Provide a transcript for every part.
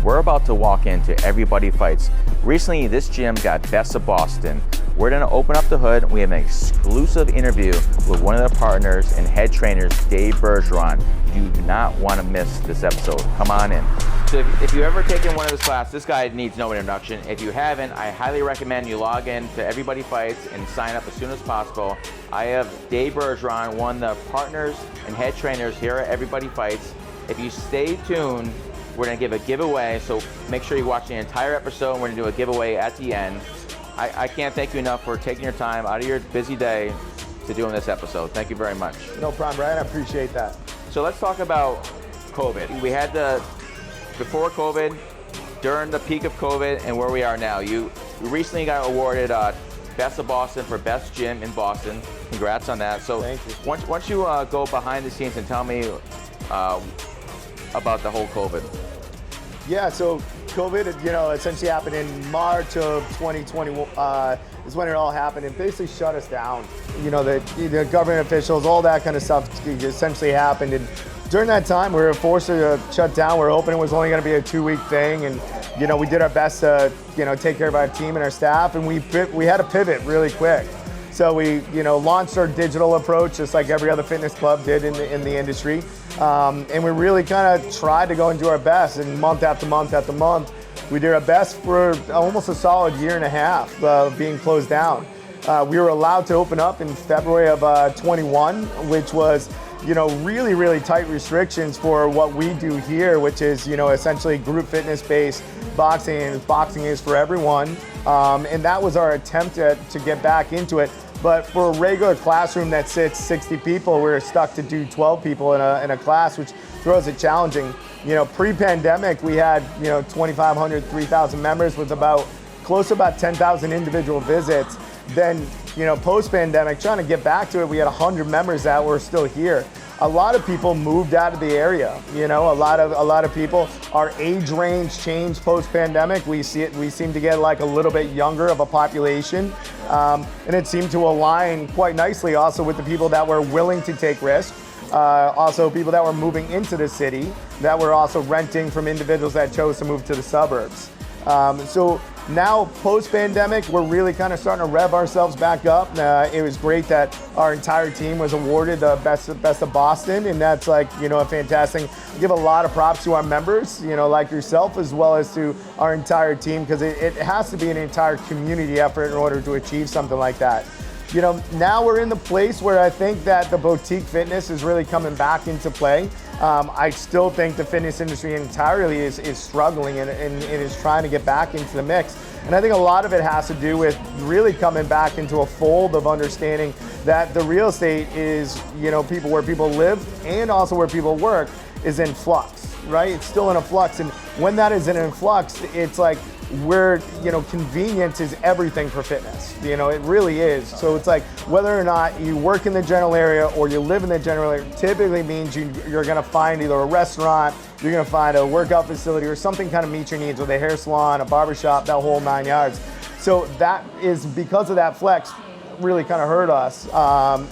We're about to walk into Everybody Fights. Recently, this gym got Best of Boston. We're gonna open up the hood. We have an exclusive interview with one of the partners and head trainers, Dave Bergeron. You do not wanna miss this episode. Come on in. So if you've ever taken one of his classes, this guy needs no introduction. If you haven't, I highly recommend you log in to Everybody Fights and sign up as soon as possible. I have Dave Bergeron, one of the partners and head trainers here at Everybody Fights. If you stay tuned, we're gonna give a giveaway, so make sure you watch the entire episode, and we're gonna do a giveaway at the end. I can't thank you enough for taking your time out of your busy day to doing this episode. Thank you very much. No problem, Brian, I appreciate that. So let's talk about COVID. We had before COVID, during the peak of COVID, and where we are now. You recently got awarded Best of Boston for Best Gym in Boston. Congrats on that. So thank you. Once you go behind the scenes and tell me about the whole COVID. Yeah, so COVID, essentially happened in March of 2020 is when it all happened. It basically shut us down. The government officials, all that kind of stuff essentially happened. And during that time, we were forced to shut down. We were hoping it was only going to be a 2-week thing. And, we did our best to, take care of our team and our staff. And we had to pivot really quick. So we, launched our digital approach just like every other fitness club did in the industry. And we really kind of tried to go and do our best. And month after month after month, we did our best for almost a solid year and a half being closed down. We were allowed to open up in February of 21, which was, really, really tight restrictions for what we do here, which is, essentially group fitness-based boxing, and boxing is for everyone. And that was our attempt to get back into it. But for a regular classroom that sits 60 people, we're stuck to do 12 people in a class, which throws it challenging. Pre-pandemic, we had, 2,500, 3,000 members with close to about 10,000 individual visits. Then, post-pandemic, trying to get back to it, we had 100 members that were still here. A lot of people moved out of the area. A lot of people, our age range changed post-pandemic. We seem to get like a little bit younger of a population. And it seemed to align quite nicely also with the people that were willing to take risks. Also people that were moving into the city that were also renting from individuals that chose to move to the suburbs. So now, post-pandemic, we're really kind of starting to rev ourselves back up. It was great that our entire team was awarded the Best of Boston, and that's a fantastic. I give a lot of props to our members, like yourself, as well as to our entire team, because it has to be an entire community effort in order to achieve something like that. Now we're in the place where I think that the boutique fitness is really coming back into play. I still think the fitness industry entirely is struggling and is trying to get back into the mix. And I think a lot of it has to do with really coming back into a fold of understanding that the real estate is, people where people live and also where people work is in flux, right? It's still in a flux. And when that is in flux, it's like convenience is everything for fitness. It really is. So it's like whether or not you work in the general area or you live in the general area, typically means you're going to find either a restaurant, you're going to find a workout facility, or something kind of meet your needs, with a hair salon, a barbershop, that whole 9 yards. So that is because of that flex really kind of hurt us,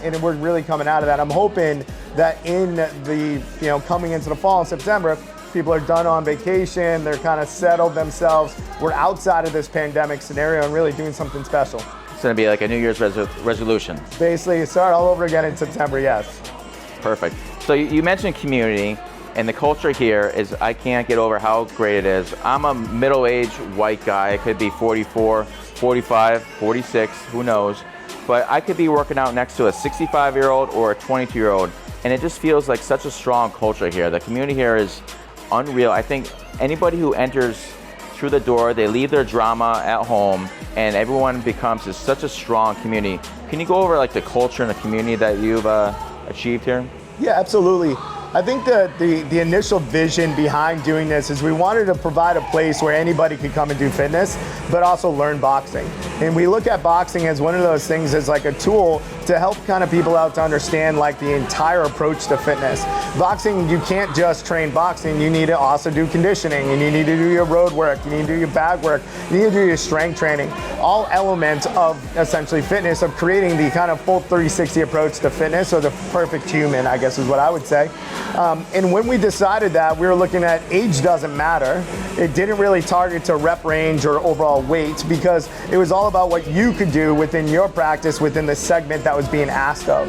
and we're really coming out of that. I'm hoping that in the coming into the fall in September, people are done on vacation, they're kind of settled themselves, we're outside of this pandemic scenario and really doing something special. It's going to be like a New Year's resolution. Basically, start all over again in September, yes. Perfect. So you mentioned community, and the culture here is, I can't get over how great it is. I'm a middle-aged white guy. I could be 44, 45, 46, who knows. But I could be working out next to a 65-year-old or a 22-year-old, and it just feels like such a strong culture here. The community here is unreal. I think anybody who enters through the door, they leave their drama at home, and everyone becomes such a strong community. Can you go over the culture and the community that you've achieved here? Yeah, absolutely. I think that the initial vision behind doing this is we wanted to provide a place where anybody could come and do fitness, but also learn boxing. And we look at boxing as one of those things as like a tool to help kind of people out to understand like the entire approach to fitness. Boxing, you can't just train boxing, you need to also do conditioning, and you need to do your road work, you need to do your bag work, you need to do your strength training. All elements of essentially fitness, of creating the kind of full 360 approach to fitness, or the perfect human, I guess is what I would say. And when we decided that, we were looking at age doesn't matter. It didn't really target to rep range or overall weight, because it was all about what you could do within your practice, within the segment that was being asked of.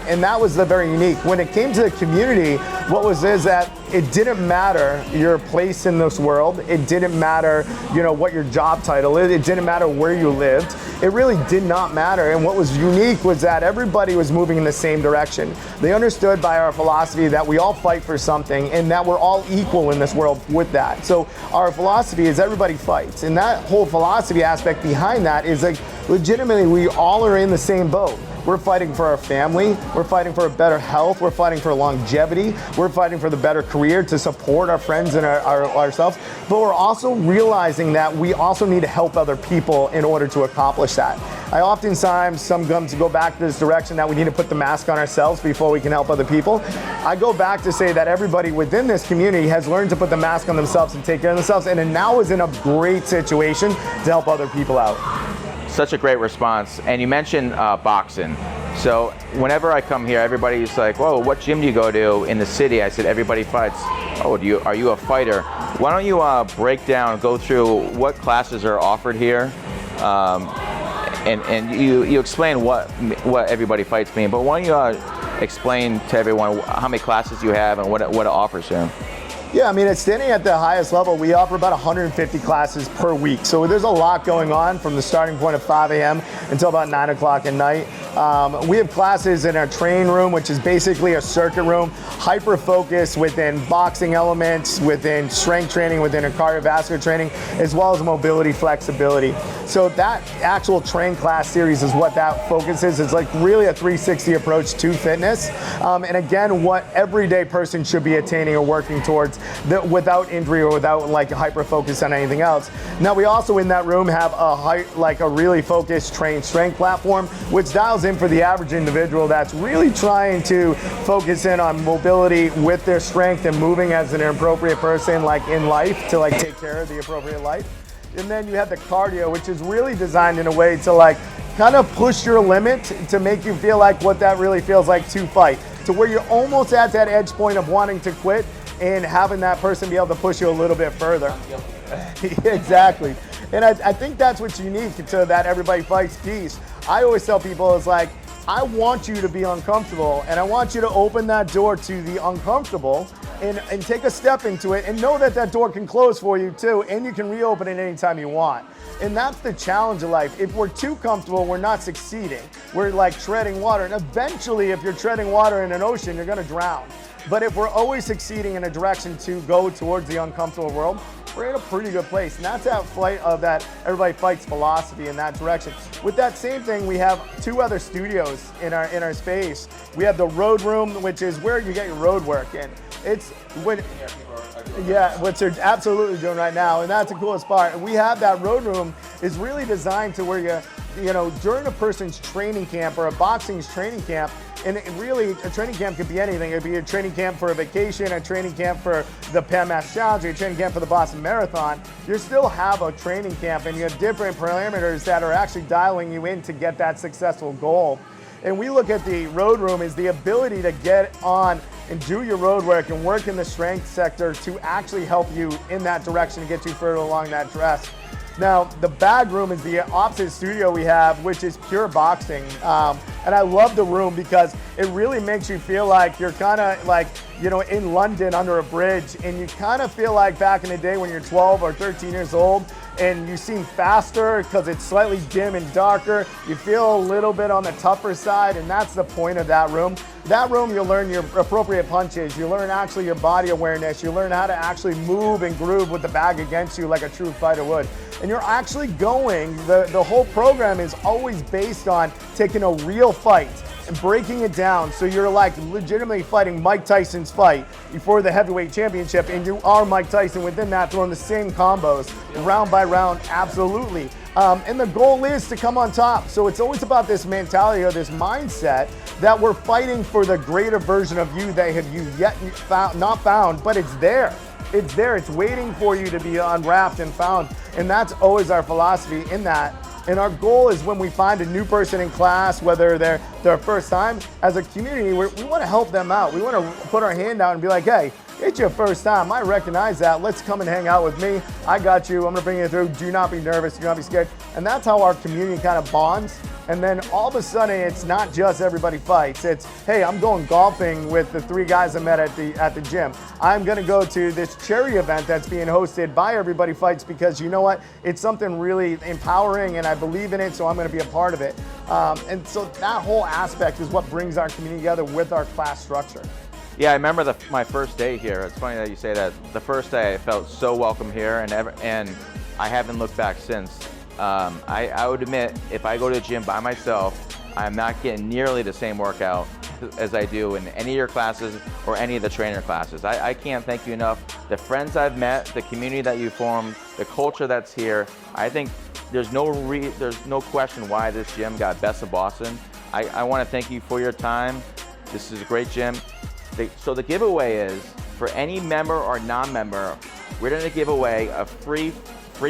And that was the very unique. When it came to the community, what was is that it didn't matter your place in this world. It didn't matter, what your job title is. It didn't matter where you lived. It really did not matter. And what was unique was that everybody was moving in the same direction. They understood by our philosophy that we all fight for something, and that we're all equal in this world with that. So our philosophy is everybody fights. And that whole philosophy aspect behind that is like, legitimately, we all are in the same boat. We're fighting for our family, we're fighting for a better health, we're fighting for longevity, we're fighting for the better career to support our friends and ourselves, but we're also realizing that we also need to help other people in order to accomplish that. I oftentimes, some comes to go back to this direction that we need to put the mask on ourselves before we can help other people. I go back to say that everybody within this community has learned to put the mask on themselves and take care of themselves, and now is in a great situation to help other people out. Such a great response. And you mentioned boxing. So whenever I come here, everybody's like, whoa, what gym do you go to in the city? I said, Everybody Fights. Oh, are you a fighter? Why don't you go through what classes are offered here? And you explain what Everybody Fights mean, but why don't you explain to everyone how many classes you have and what it offers here? Yeah, I mean, it's standing at the highest level. We offer about 150 classes per week. So there's a lot going on from the starting point of 5 a.m. until about 9 o'clock at night. We have classes in our train room, which is basically a circuit room, hyper-focused within boxing elements, within strength training, within a cardiovascular training, as well as mobility, flexibility. So that actual train class series is what that focuses. It's like really a 360 approach to fitness. And again, what everyday person should be attaining or working towards without injury or without like hyper-focus on anything else. Now, we also in that room have a really focused train strength platform, which dials in for the average individual that's really trying to focus in on mobility with their strength and moving as an appropriate person like in life to like take care of the appropriate life. And then you have the cardio, which is really designed in a way to like kind of push your limit to make you feel like what that really feels like to fight, to where you're almost at that edge point of wanting to quit and having that person be able to push you a little bit further. Exactly. And I think that's what's unique to that Everybody Fights piece. I always tell people, it's like, I want you to be uncomfortable, and I want you to open that door to the uncomfortable and take a step into it, and know that that door can close for you too, and you can reopen it anytime you want. And that's the challenge of life. If we're too comfortable, we're not succeeding. We're like treading water, and eventually if you're treading water in an ocean, you're gonna drown. But if we're always succeeding in a direction to go towards the uncomfortable world, we're in a pretty good place. And that's that flight of that Everybody Fights philosophy in that direction. With that same thing, we have 2 other studios in our space. We have the road room, which is where you get your road work in. It's what they're absolutely doing right now, and that's the coolest part. We have that road room is really designed to where during a person's training camp or a boxing's training camp, and really a training camp could be anything. It could be a training camp for a vacation, a training camp for the Pan Mass Challenge, or a training camp for the Boston Marathon. You still have a training camp, and you have different parameters that are actually dialing you in to get that successful goal. And we look at the road room as the ability to get on and do your road work and work in the strength sector to actually help you in that direction and get you further along that dress. Now, the bag room is the opposite studio we have, which is pure boxing. And I love the room because it really makes you feel like you're kind of like, in London under a bridge, and you kind of feel like back in the day when you're 12 or 13 years old, and you seem faster because it's slightly dim and darker. You feel a little bit on the tougher side, and that's the point of that room. That room, you'll learn your appropriate punches. You learn actually your body awareness. You learn how to actually move and groove with the bag against you like a true fighter would. And you're actually the whole program is always based on taking a real fight and breaking it down so you're like legitimately fighting Mike Tyson's fight before the heavyweight championship, and you are Mike Tyson within that, throwing the same combos round by round, absolutely. And the goal is to come on top. So it's always about this mentality or this mindset that we're fighting for the greater version of you that have you yet not found, but it's there. It's there. It's waiting for you to be unwrapped and found. And that's always our philosophy in that. And our goal is when we find a new person in class, whether they're their first time, as a community, we want to help them out. We want to put our hand out and be like, hey, it's your first time. I recognize that. Let's come and hang out with me. I got you. I'm going to bring you through. Do not be nervous. Do not be scared. And that's how our community kind of bonds. And then all of a sudden, it's not just Everybody Fights. It's, hey, I'm going golfing with the 3 guys I met at the gym. I'm going to go to this charity event that's being hosted by Everybody Fights because you know what? It's something really empowering and I believe in it, so I'm going to be a part of it. And so that whole aspect is what brings our community together with our class structure. Yeah, I remember my first day here. It's funny that you say that. The first day I felt so welcome here, and I haven't looked back since. I would admit, if I go to the gym by myself, I'm not getting nearly the same workout as I do in any of your classes or any of the trainer classes. I can't thank you enough. The friends I've met, the community that you formed, the culture that's here, I think there's no question why this gym got Best of Boston. I want to thank you for your time. This is a great gym. So the giveaway is, for any member or non-member, we're going to give away a free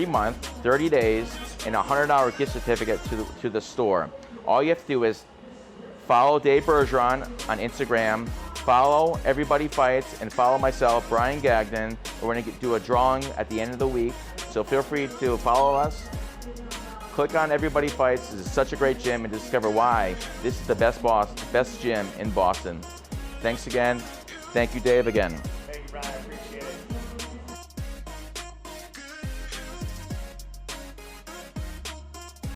month, 30 days, and a $100 gift certificate to the store. All you have to do is follow Dave Bergeron on Instagram, follow Everybody Fights, and follow myself, Brian Gagnon. We're going to do a drawing at the end of the week, so feel free to follow us. Click on Everybody Fights. This is such a great gym, and discover why this is the best gym in Boston. Thanks again. Thank you, Dave, again.